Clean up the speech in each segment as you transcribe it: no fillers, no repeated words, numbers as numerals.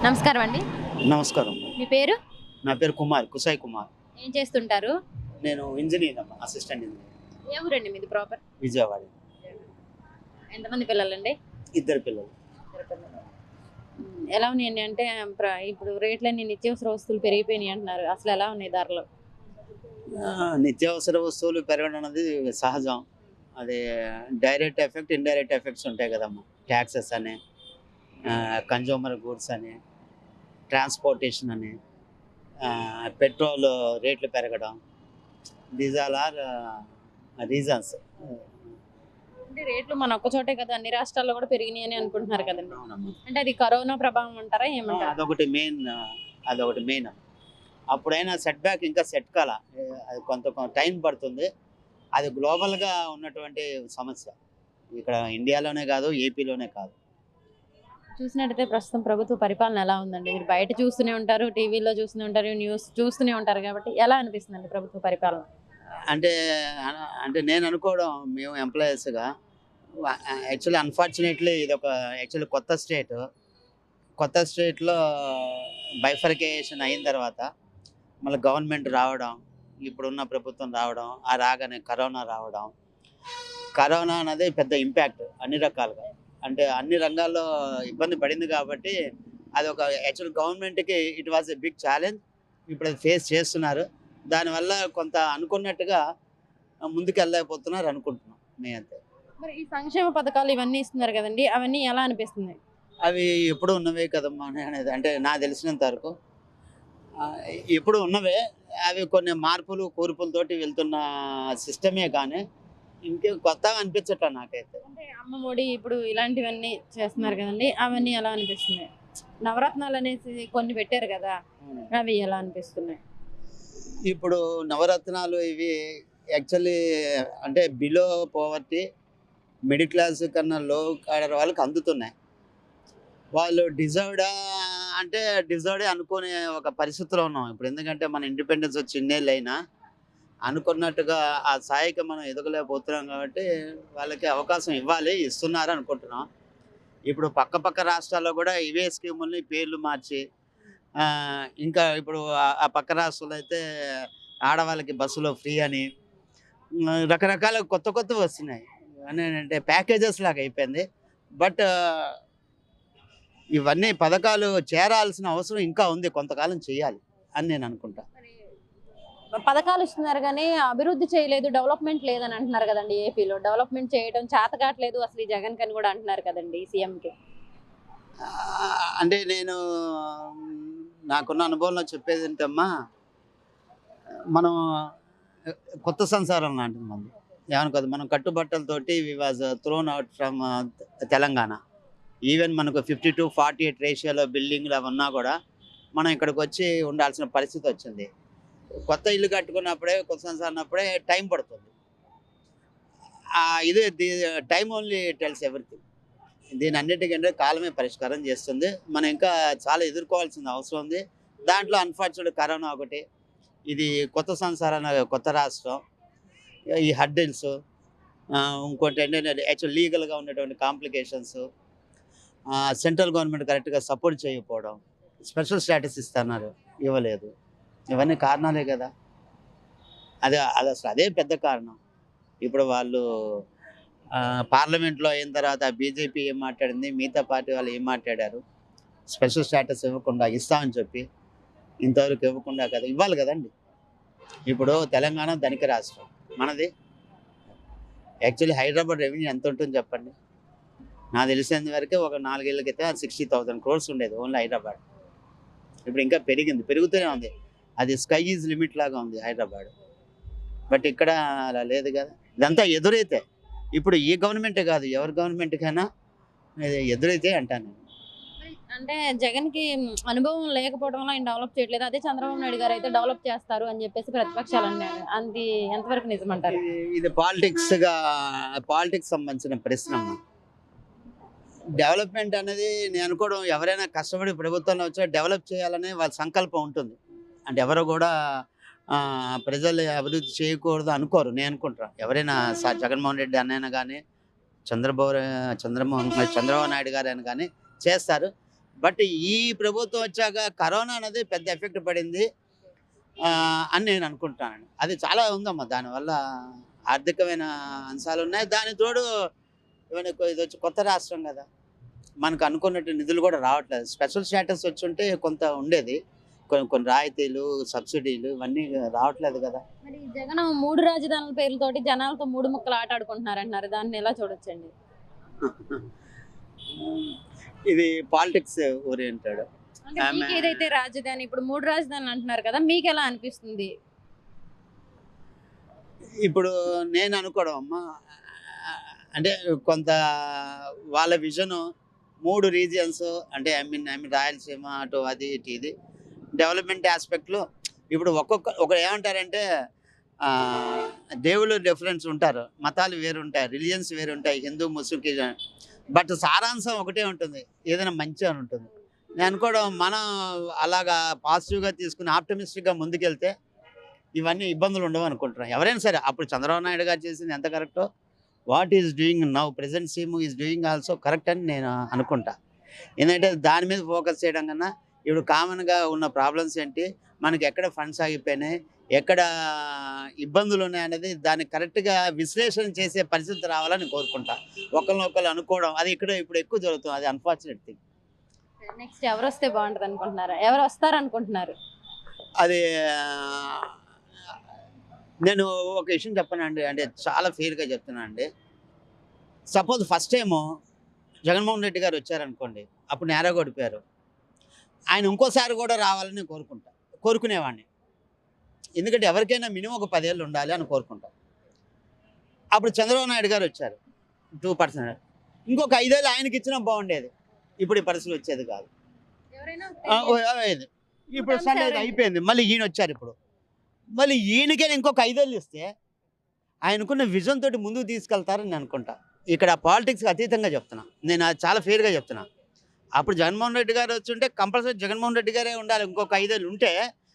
నమస్కారం అండి. నమస్కారం. మీ పేరు? నా పేరు కుమార్, కుసాయి కుమార్. ఏం చేస్తుంటారు? నేను ఇంజనీర్ అమ్మా, అసిస్టెంట్ ఇంజనీర్. ఏ ఊరండి మీది ప్రాపర్? విజయవాడ. ఎంతమంది పిల్లలండి? ఇద్దరు పిల్లలు. ఇద్దరు పిల్లలు. ఎలా ఉన్నాయండి? అంటే ఇప్పుడు రేట్లన్నీ నిత్యావసర వస్తువులు పెరిగిపోయినాయి అంటున్నారు. అసలు ఎలా ఉన్నాయి ధరలు? నిత్యావసర వస్తువులు పెరగడం అనేది సహజం. అది డైరెక్ట్ ఎఫెక్ట్, ఇండైరెక్ట్ ఎఫెక్ట్స్ ఉంటాయి కదమ్మా. ట్యాక్సెస్ అని, కన్జ్యూమర్ గూడ్స్ అని, ట్రాన్స్పోర్టేషన్ అని, పెట్రోల్ రేట్లు పెరగడం. These all are reasons. అంటే రేట్లు మన ఒక్క చోటే కదా, అన్ని రాష్ట్రాల్లో కూడా పెరిగినాయి అని అనుకుంటున్నారు కదండి. అవునమ్మా. అంటే అది కరోనా ప్రభావం అంటారా ఏమంటారా? అదొకటి మెయిన్. అప్పుడైనా సెట్ బ్యాక్ ఇంకా సెట్ కాల, అది కొంత టైం పడుతుంది. అది గ్లోబల్గా ఉన్నటువంటి సమస్య, ఇక్కడ ఇండియాలోనే కాదు, ఏపీలోనే కాదు. చూసినట్టయితే ప్రస్తుతం ప్రభుత్వ పరిపాలన ఎలా ఉందండి? మీరు బయట చూస్తూనే ఉంటారు, టీవీలో చూస్తూనే ఉంటారు, న్యూస్ చూస్తూనే ఉంటారు కాబట్టి ఎలా అనిపిస్తుందండి ప్రభుత్వ పరిపాలన? అంటే అంటే నేను అనుకోవడం, మేము ఎంప్లాయీస్గా యాక్చువల్లీ అన్ఫార్చునేట్లీ ఇది ఒక యాక్చువల్లీ కొత్త స్టేట్లో బైఫర్కేషన్ అయిన తర్వాత మళ్ళీ గవర్నమెంట్ రావడం, ఇప్పుడున్న ప్రభుత్వం రావడం, ఆ రాగానే కరోనా రావడం. కరోనా అనేది పెద్ద ఇంపాక్ట్ అన్ని రకాలుగా, అంటే అన్ని రంగాల్లో ఇబ్బంది పడింది కాబట్టి అది ఒక యాక్చువల్ గవర్నమెంట్కి it was a big challenge. ఇప్పుడు అది ఫేస్ చేస్తున్నారు. దానివల్ల కొంత అనుకున్నట్టుగా ముందుకు వెళ్ళలేకపోతున్నారు అనుకుంటున్నాం నేనంతే. మరి ఈ సంక్షేమ పథకాలు ఇవన్నీ ఇస్తున్నారు కదండి, అవన్నీ ఎలా అనిపిస్తుంది? అవి ఎప్పుడు ఉన్నవే కదమ్మా అనేది, అంటే నాకు తెలిసినంత వరకు ఎప్పుడు ఉన్నవే. అవి కొన్ని మార్పులు కూర్పులతోటి వెళ్తున్న సిస్టమే కానీ ఇంకేం కొత్తగా అనిపించట్లా నాకైతే. అంటే అమ్మ ఒడి ఇప్పుడు ఇలాంటివన్నీ చేస్తున్నారు కదండి, అవన్నీ ఎలా అనిపిస్తున్నాయి? నవరత్నాలు అనేసి కొన్ని పెట్టారు కదా, అవి ఎలా అనిపిస్తున్నాయి? ఇప్పుడు నవరత్నాలు ఇవి యాక్చువల్లీ అంటే బిలో పోవర్టీ, మిడిల్ క్లాస్ కన్నా లో కాడర్ వాళ్ళకి అందుతున్నాయి. వాళ్ళు డిజర్వ్డా అంటే డిజర్వ్డే అనుకునే ఒక పరిస్థితిలో ఉన్నాం ఇప్పుడు. ఎందుకంటే మన ఇండిపెండెన్స్ వచ్చి ఇన్నేళ్ళు అయినా అనుకున్నట్టుగా ఆ స్థాయికి మనం ఎదగలేకపోతున్నాం కాబట్టి వాళ్ళకి అవకాశం ఇవ్వాలి, ఇస్తున్నారు అనుకుంటున్నాం. ఇప్పుడు పక్క రాష్ట్రాల్లో కూడా ఇవే స్కీముల్ని పేర్లు మార్చి, ఇంకా ఇప్పుడు ఆ పక్క రాష్ట్రాల్లో అయితే ఆడవాళ్ళకి బస్సులో ఫ్రీ అని రకరకాల కొత్తవి వస్తున్నాయి. అంటే ప్యాకేజెస్ లాగా అయిపోయింది. బట్ ఇవన్నీ పథకాలు చేరాల్సిన అవసరం ఇంకా ఉంది, కొంతకాలం చేయాలి అని నేను అనుకుంటా. పథకాలు ఇస్తున్నారు కానీ అభివృద్ధి చేయలేదు, డెవలప్మెంట్ లేదని అంటున్నారు కదండి. ఏపీలో డెవలప్మెంట్ చేయడం చేత కావట్లేదు అసలు ఈ జగన్ కని కూడా అంటున్నారు కదండి సీఎంకి. అంటే నేను నాకున్న అనుభవంలో చెప్పేది ఏంటమ్మా, మనం కొత్త సంసారం లాంటిది మంది. ఏమనుకోదు, మనం కట్టుబట్టలతోటి we was thrown out from Telangana. Even మనకు 50-48 రేషియోలో బిల్డింగ్లు అవి ఉన్నా కూడా మనం ఇక్కడికి వచ్చి ఉండాల్సిన పరిస్థితి వచ్చింది. కొత్త ఇల్లు కట్టుకున్నప్పుడే, కొత్త సంసారం అన్నప్పుడే టైం పడుతుంది. ఇది టైం ఓన్లీ టెల్స్ ఎవ్రీథింగ్. దీని అన్నిటికంటే కాలమే పరిష్కారం చేస్తుంది. మనం ఇంకా చాలా ఎదుర్కోవాల్సిన అవసరం ఉంది. దాంట్లో అన్ఫార్చునేట్ కరోనా ఒకటి, ఇది కొత్త సంసారం, కొత్త రాష్ట్రం, ఈ హడ్డిల్స్, ఇంకోటి ఏంటంటే యాక్చువల్ లీగల్గా ఉన్నటువంటి కాంప్లికేషన్స్, సెంట్రల్ గవర్నమెంట్ కరెక్ట్గా సపోర్ట్ చేయకపోవడం, స్పెషల్ స్టేటస్ ఇస్తున్నారు, ఇవ్వలేదు. ఇవన్నీ కారణాలే కదా. అది అసలు అదే పెద్ద కారణం. ఇప్పుడు వాళ్ళు పార్లమెంట్లో అయిన తర్వాత బీజేపీ ఏం మాట్లాడింది, మిగతా పార్టీ వాళ్ళు ఏం మాట్లాడారు, స్పెషల్ స్టేటస్ ఇవ్వకుండా ఇస్తామని చెప్పి ఇంతవరకు ఇవ్వకుండా కదా, ఇవ్వాలి కదండి. ఇప్పుడు తెలంగాణ ధనిక రాష్ట్రం, మనది యాక్చువల్లీ హైదరాబాద్ రెవెన్యూ ఎంత ఉంటుంది చెప్పండి. నాకు తెలిసినంత వరకు ఒక 4 ఏళ్ళ క్రితం 60,000 crores ఉండేది ఓన్లీ హైదరాబాద్. ఇప్పుడు ఇంకా పెరుగుతూనే ఉంది. అది స్కై ఈజ్ లిమిట్ లాగా ఉంది హైదరాబాద్. బట్ ఇక్కడ అలా లేదు కదా. ఇదంతా ఎదురైతే, ఇప్పుడు ఈ గవర్నమెంటే కాదు, ఎవరి గవర్నమెంట్కైనా ఎదురైతే అంటాను నేను. అంటే జగన్ కి అనుభవం లేకపోవడం వల్ల ఆయన డెవలప్ చేయట్లేదు, అదే చంద్రబాబు నాయుడు గారు అయితే డెవలప్ చేస్తారు అని చెప్పేసి ప్రతిపక్షాలు అన్నారు. అది ఎంతవరకు నిజమంటారు? ఇది పాలిటిక్స్ సంబంధించిన ప్రశ్న. డెవలప్మెంట్ అనేది నేను అనుకోవడం, ఎవరైనా కష్టపడి ప్రభుత్వంలో వచ్చా డెవలప్ చేయాలనే వాళ్ళ సంకల్పం ఉంటుంది. అంటే ఎవరు కూడా ప్రజలు అభివృద్ధి చేయకూడదు అనుకోరు, నేను అనుకుంటా. ఎవరైనా జగన్మోహన్ రెడ్డి అన్నైనా కానీ, చంద్రబాబు నాయుడు గారు అయినా కానీ చేస్తారు. బట్ ఈ ప్రభుత్వం వచ్చాక కరోనా అనేది పెద్ద ఎఫెక్ట్ పడింది అని నేను అనుకుంటాను. అది చాలా ఉందమ్మా. దానివల్ల ఆర్థికమైన అంశాలు ఉన్నాయి. దాని తోడు ఇది వచ్చి కొత్త రాష్ట్రం కదా, మనకు అనుకున్నట్టు నిధులు కూడా రావట్లేదు. స్పెషల్ స్టేటస్ వచ్చి ఉంటే కొంత ఉండేది, కొన్ని కొన్ని రాయితీలు సబ్సిడీలు ఇవన్నీ రావట్లేదు కదా. మరి జగన్ 3 రాజధానుల పేర్లతోటి జనాలతో 3 ముక్కలు ఆట ఆడుకుంటున్నారంటున్నారు. దాన్ని ఎలా చూడొచ్చండి? ఇది పాలిటిక్స్ ఓరియంటెడ్. అంటే మీకు ఏదైతే రాజధాని, ఇప్పుడు 3 రాజధానులు అంటున్నారు కదా, మీకు ఎలా అనిపిస్తుంది? ఇప్పుడు నేను అనుకోవడం అమ్మా, అంటే కొంత వాళ్ళ విజన్ 3 రీజియన్స్, అంటే ఐ మీన్ రాయలసీమ అటు అది ఇటు ఇది డెవలప్మెంట్ ఆస్పెక్ట్లో. ఇప్పుడు ఒక ఏమంటారంటే దేవుళ్ళు డిఫరెన్స్ ఉంటారు, మతాలు వేరు ఉంటాయి, రిలీజియన్స్ వేరు ఉంటాయి, హిందూ ముస్లిం క్రిస్టియన్. బట్ సారాంశం ఒకటే ఉంటుంది, ఏదైనా మంచి అని ఉంటుంది. నేను అనుకోవడం మనం అలాగా పాజిటివ్గా తీసుకుని ఆప్టమిస్టిక్గా ముందుకెళ్తే ఇవన్నీ ఇబ్బందులు ఉండవు అనుకుంటున్నాను. ఎవరైనా సరే అప్పుడు చంద్రబాబు నాయుడు గారు చేసింది ఎంత కరెక్టో, what is doing now present CM is doing also correct అని నేను అనుకుంటా. ఎందుకంటే దాని మీద ఫోకస్ చేయడం కన్నా ఇప్పుడు కామన్గా ఉన్న ప్రాబ్లమ్స్ ఏంటి, మనకి ఎక్కడ ఫండ్స్ ఆగిపోయినాయి, ఎక్కడ ఇబ్బందులు ఉన్నాయి అనేది దాన్ని కరెక్ట్గా విశ్లేషణ చేసే పరిస్థితి రావాలని కోరుకుంటా. ఒకరినొకరు అనుకోవడం అది ఇప్పుడు ఎక్కువ జరుగుతుంది, అది అన్ఫార్చునేట్ థింగ్. నెక్స్ట్ ఎవరు వస్తే బాగుంటుంది అనుకుంటున్నారు? ఎవరు వస్తారు అనుకుంటున్నారు? అది నేను ఒక విషయం చెప్పనండి, అంటే చాలా ఫెయిర్గా చెప్తున్నాను అండి. Suppose first time Jaganmohan Reddy గారు వచ్చారనుకోండి, అప్పుడు నేరా కొడిపోయారు. ఆయన ఇంకోసారి కూడా రావాలని కోరుకునేవాడిని. ఎందుకంటే ఎవరికైనా మినిమం ఒక 10 ఏళ్ళు ఉండాలి అని కోరుకుంటాం. అప్పుడు చంద్రబాబు నాయుడు గారు వచ్చారు 2%, ఇంకొక 5 ఏళ్ళు ఆయనకి ఇచ్చినా బాగుండేది. ఇప్పుడు ఈ పరిస్థితి వచ్చేది కాదు. ఇప్పుడు సరే అయిపోయింది, మళ్ళీ ఈయన వచ్చారు. ఇప్పుడు మళ్ళీ ఈయనకైనా ఇంకొక 5 ఏళ్ళు ఇస్తే ఆయనకున్న విజన్ తోటి ముందుకు తీసుకెళ్తారని నేను అనుకుంటా. ఇక్కడ పాలిటిక్స్కి అతీతంగా చెప్తున్నా, నేను అది చాలా ఫెయిర్గా చెప్తున్నా. అప్పుడు జగన్మోహన్ రెడ్డి గారు వచ్చుంటే కంపల్సరీ జగన్మోహన్ రెడ్డి గారే ఉండాలి. ఇంకొక 5 ఏళ్ళు ఉంటే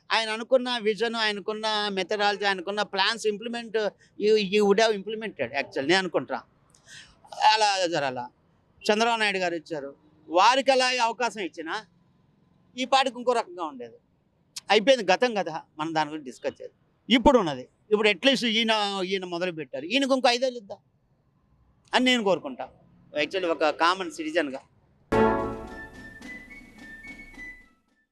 ఆయన అనుకున్న విజన్, ఆయనకున్న మెథడాలజీ, ఆయనకున్న plans implement you would have implemented actual నేను అనుకుంటున్నా. అలా జరాల చంద్రబాబు నాయుడు గారు ఇచ్చారు, వారికి అలా అవకాశం ఇచ్చినా ఈ పాటికి ఇంకో రకంగా ఉండేది. అయిపోయింది, గతం కదా, మనం దాని గురించి డిస్కస్ చేయాలి. ఇప్పుడు ఉన్నది, ఇప్పుడు అట్లీస్ట్ ఈయన మొదలు పెట్టారు, ఈయనకు ఇంకో 5 ఏళ్ళు ఇద్దాం అని నేను కోరుకుంటా యాక్చువల్లీ ఒక కామన్ సిటిజన్గా.